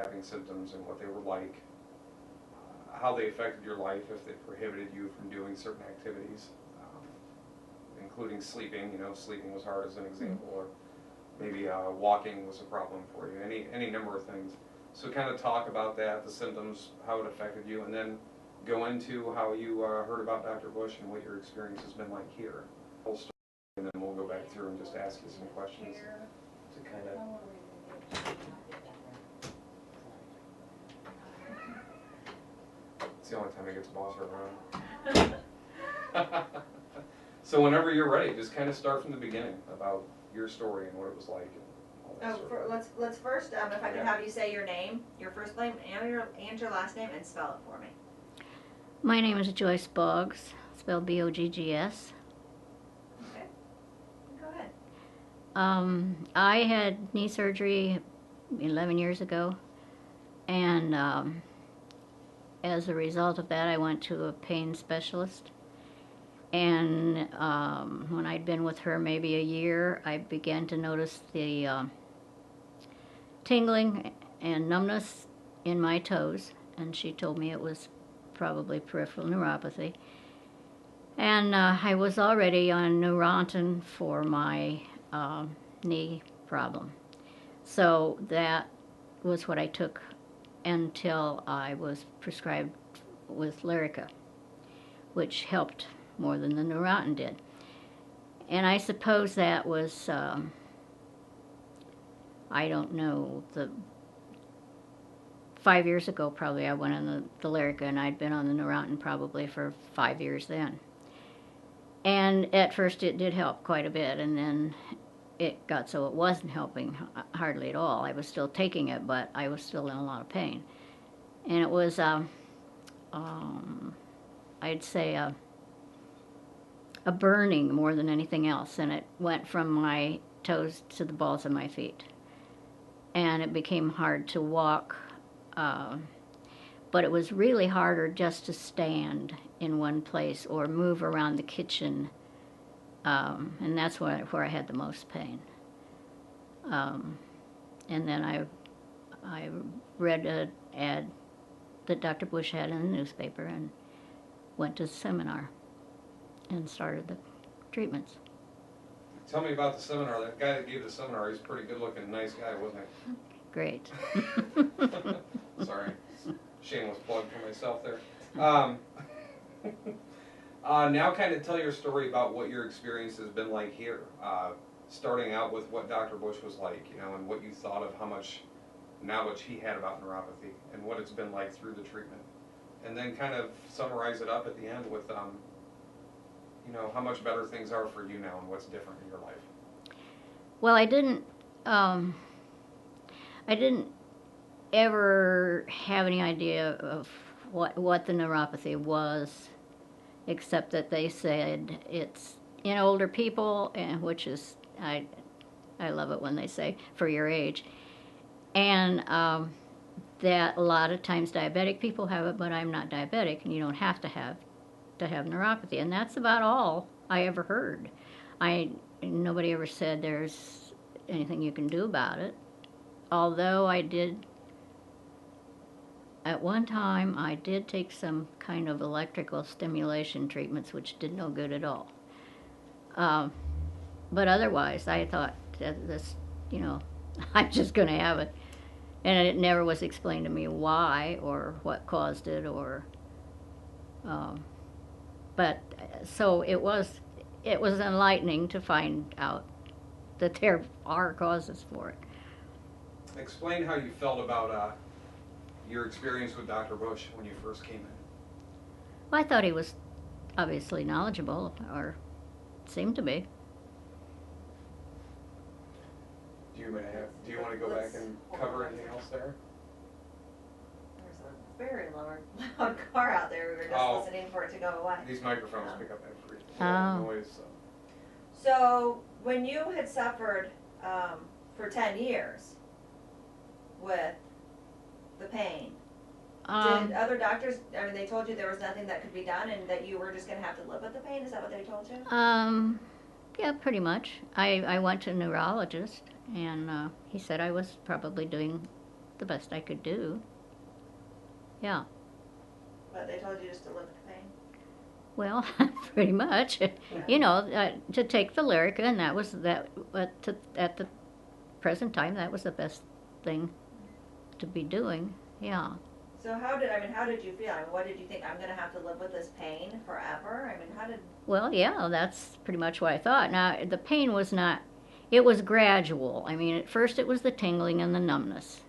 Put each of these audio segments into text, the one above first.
having symptoms and what they were like, how they affected your life, if they prohibited you from doing certain activities, including sleeping. You know, sleeping was hard as an example, or maybe walking was a problem for you. Any number of things. So kind of talk about that, the symptoms, how it affected you, and then go into how you heard about Dr. Bush and what your experience has been like here. Whole story, and then we'll go back through and just ask you some questions to kind of. It's the only time I get to boss her around. So whenever you're ready, just kind of start from the beginning about your story and what it was like. Let's first, if I could have you say your name, your first name, and your last name, and spell it for me. My name is Joyce Boggs, spelled Boggs. Okay, go ahead. I had knee surgery 11 years ago, and as a result of that, I went to a pain specialist. And when I'd been with her maybe a year, I began to notice the tingling and numbness in my toes, and she told me it was probably peripheral neuropathy. And I was already on Neurontin for my knee problem. So that was what I took until I was prescribed with Lyrica, which helped more than the Neurontin did. And I suppose that was, I don't know, 5 years ago probably I went on the Lyrica, and I'd been on the Neurontin probably for 5 years then. And at first it did help quite a bit, and then it got so it wasn't helping hardly at all. I was still taking it, but I was still in a lot of pain. And it was, I'd say, a burning more than anything else, and it went from my toes to the balls of my feet. And it became hard to walk, but it was really harder just to stand in one place or move around the kitchen, and that's where I had the most pain. And then I read an ad that Dr. Bush had in the newspaper and went to the seminar and started the treatments. Tell me about the seminar. That guy that gave the seminar, he's a pretty good-looking, nice guy, wasn't he? Great. Sorry, shameless plug for myself there. Now kind of tell your story about what your experience has been like here. Starting out with what Dr. Bush was like, you know, and what you thought of how much knowledge he had about neuropathy and what it's been like through the treatment. And then kind of summarize it up at the end with, you know, how much better things are for you now and what's different in your life. Well, I didn't ever have any idea of what the neuropathy was, except that they said it's in older people, and which is, I love it when they say for your age, and that a lot of times diabetic people have it, but I'm not diabetic, and you don't have to have neuropathy, and that's about all I ever heard. Nobody ever said there's anything you can do about it, although at one time I did take some kind of electrical stimulation treatments, which did no good at all. But otherwise, I thought that this, you know, I'm just going to have it. And it never was explained to me why or what caused it, or, but so it was enlightening to find out that there are causes for it. Explain how you felt about your experience with Dr. Bush when you first came in. Well, I thought he was obviously knowledgeable, or seemed to be. Do you want to go back and cover anything else there? There's a very loud car out there. We were just listening for it to go away. These microphones pick up every noise. So when you had suffered for 10 years with the pain, did other doctors, I mean, they told you there was nothing that could be done and that you were just going to have to live with the pain? Is that what they told you? Yeah, pretty much. I went to a neurologist, and he said I was probably doing the best I could do. Yeah. But they told you just to live with the pain. Well, pretty much. You know, to take the Lyrica, and that was that. At the present time, that was the best thing to be doing. Yeah. So how did you feel? I mean, what did you think? I'm gonna have to live with this pain forever? I mean, how did? Well, yeah, that's pretty much what I thought. Now, the pain was not. It was gradual. I mean, at first it was the tingling and the numbness.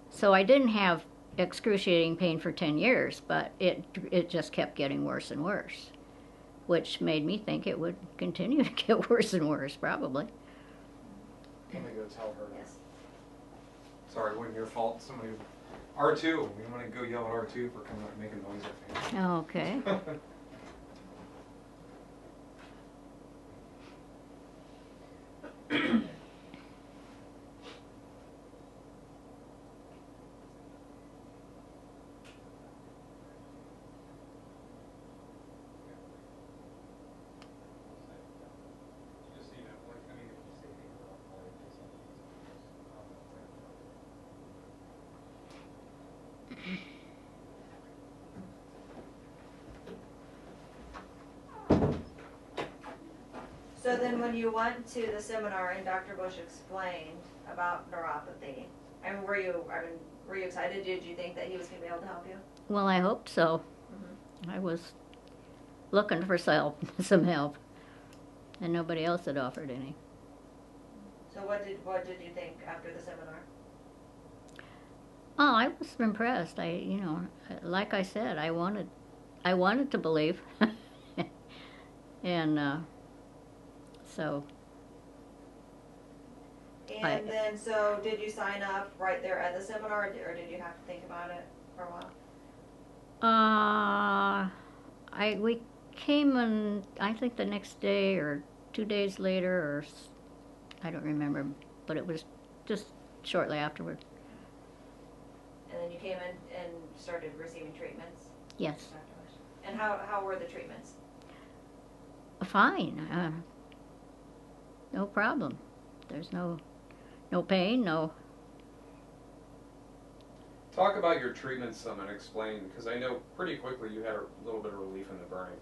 So I didn't have excruciating pain for 10 years, but it just kept getting worse and worse, which made me think it would continue to get worse and worse, probably. Let me go tell her. Yes. Sorry, it wasn't your fault. Somebody, R2, you want to go yell at R2 for coming up and making noise, I think. Okay. So then when you went to the seminar and Dr. Bush explained about neuropathy, were you excited? Did you think that he was going to be able to help you? Well, I hoped so. I was looking for some help, and nobody else had offered any. So what did you think after the seminar? Oh, I was impressed. Like I said, I wanted to believe, and so. And then, so did you sign up right there at the seminar, or did you have to think about it for a while? We came in, I think the next day or 2 days later, or I don't remember, but it was just shortly afterward. And then you came in and started receiving treatments? Yes. And how were the treatments? Fine. No problem. There's no pain, no. Talk about your treatment some and explain, because I know pretty quickly you had a little bit of relief in the burning.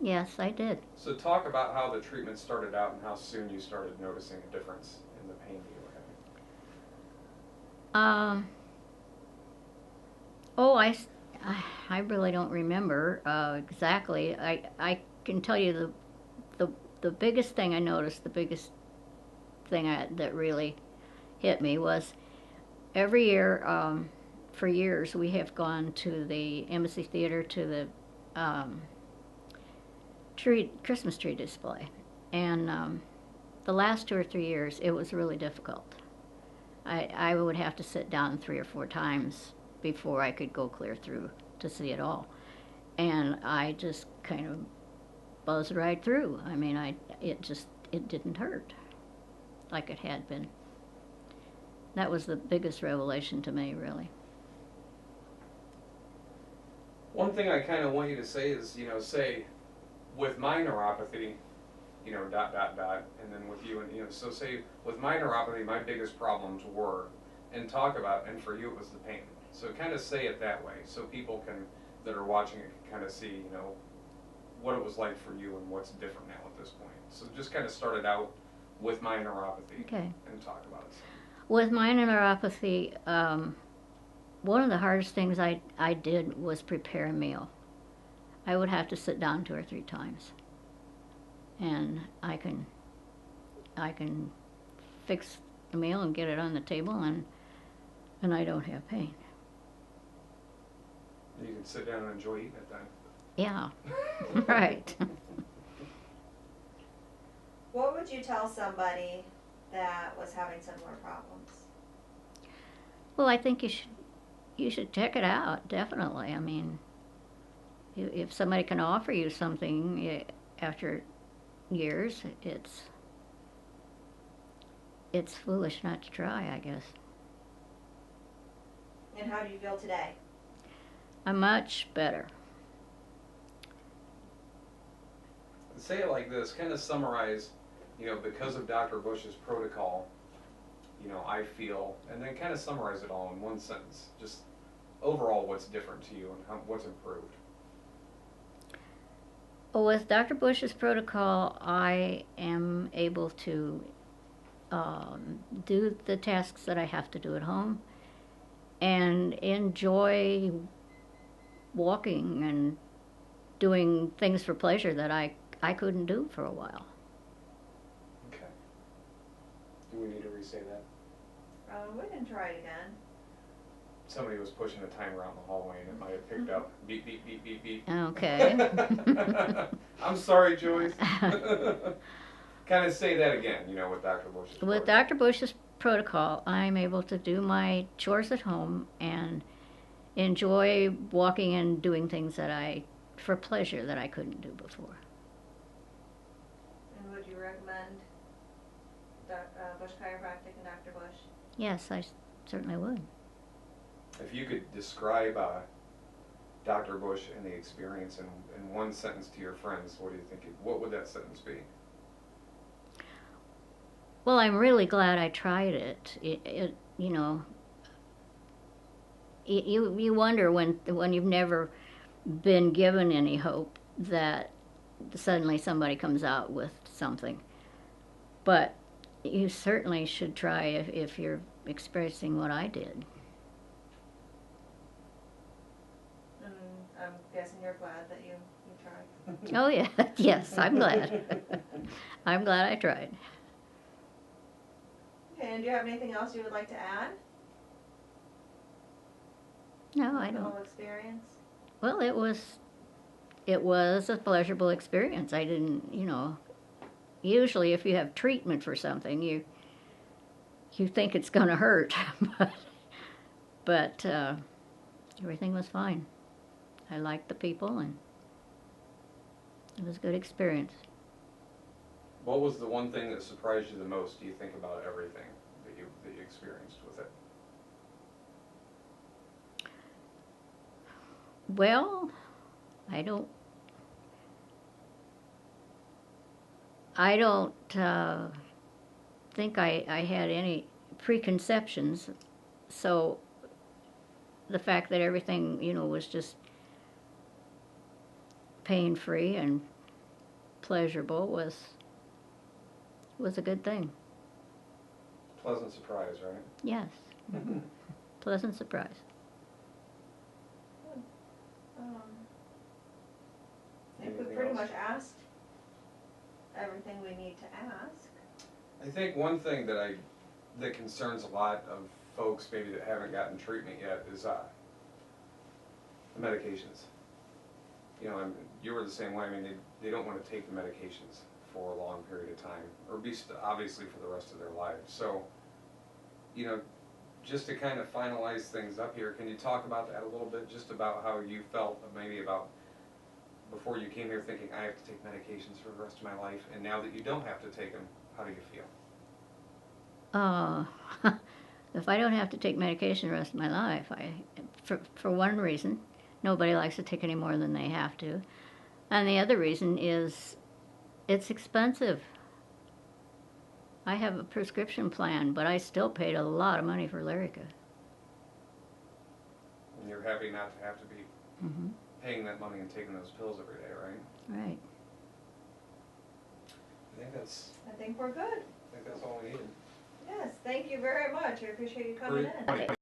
Yes, I did. So talk about how the treatment started out and how soon you started noticing a difference in the pain that you were having. I really don't remember exactly. I can tell you the biggest thing I noticed, the biggest thing that really hit me was every year, for years, we have gone to the Embassy Theater to the Christmas tree display. And the last 2 or 3 years, it was really difficult. I would have to sit down 3 or 4 times before I could go clear through to see it all. And I just kind of buzzed right through. I mean, it didn't hurt like it had been. That was the biggest revelation to me, really. One thing I kind of want you to say is, say, with my neuropathy, and then with you, and, so say, with my neuropathy, my biggest problems were, and talk about, and for you it was the pain. So kind of say it that way, so people that are watching it can kind of see, what it was like for you and what's different now at this point. So just kind of start it out with my neuropathy. Okay. And talk about it. With my neuropathy, one of the hardest things I did was prepare a meal. I would have to sit down 2 or 3 times, and I can fix the meal and get it on the table, and I don't have pain. You can sit down and enjoy eating it then. Yeah, right. What would you tell somebody that was having similar problems? Well, I think you should check it out, definitely. I mean, if somebody can offer you something after years, it's foolish not to try, I guess. And how do you feel today? I'm much better. Say it like this, kind of summarize, because of Dr. Bush's protocol, you know, I feel, and then kind of summarize it all in one sentence. Just overall, what's different to you and what's improved. Well, with Dr. Bush's protocol, I am able to do the tasks that I have to do at home and enjoy walking and doing things for pleasure that I couldn't do for a while. Okay. Do we need to re-say that? We can try it again. Somebody was pushing a timer out in the hallway and it might have picked up beep, beep, beep, beep, beep. Okay. I'm sorry, Joyce. Kind of say that again, you know, with Dr. Bush's With protocol. Dr. Bush's protocol, I'm able to do my chores at home and enjoy walking and doing things for pleasure that I couldn't do before. And would you recommend Bush Chiropractic and Dr. Bush? Yes, I certainly would. If you could describe Dr. Bush and the experience in one sentence to your friends, what do you think? What would that sentence be? Well, I'm really glad I tried it. You know, you wonder when you've never been given any hope that suddenly somebody comes out with something. But you certainly should try if you're experiencing what I did. And I'm guessing you're glad that you tried. Oh yeah, yes, I'm glad. I'm glad I tried. Okay, and do you have anything else you would like to add? No, I The don't. whole experience? Well, it was a pleasurable experience. I didn't, you know, usually if you have treatment for something, you think it's going to hurt, but everything was fine. I liked the people, and it was a good experience. What was the one thing that surprised you the most, do you think, about everything that you experienced with it? Well, I don't think I had any preconceptions, so the fact that everything, you know, was just pain-free and pleasurable was a good thing. Pleasant surprise, right? Yes. Pleasant surprise. I think we Anything pretty else? much asked everything we need to ask. I think one thing that concerns a lot of folks maybe that haven't gotten treatment yet is the medications. You know, you were the same way. I mean, they don't want to take the medications for a long period of time, or obviously for the rest of their lives. So, you know, just to kind of finalize things up here, can you talk about that a little bit, just about how you felt maybe about before you came here thinking, I have to take medications for the rest of my life, and now that you don't have to take them, how do you feel? If I don't have to take medication the rest of my life, for one reason, nobody likes to take any more than they have to. And the other reason is it's expensive. I have a prescription plan, but I still paid a lot of money for Lyrica. And you're happy not to have to be Mm-hmm. paying that money and taking those pills every day, right? Right. I think we're good. I think that's all we needed. Yes, thank you very much. I appreciate you coming in.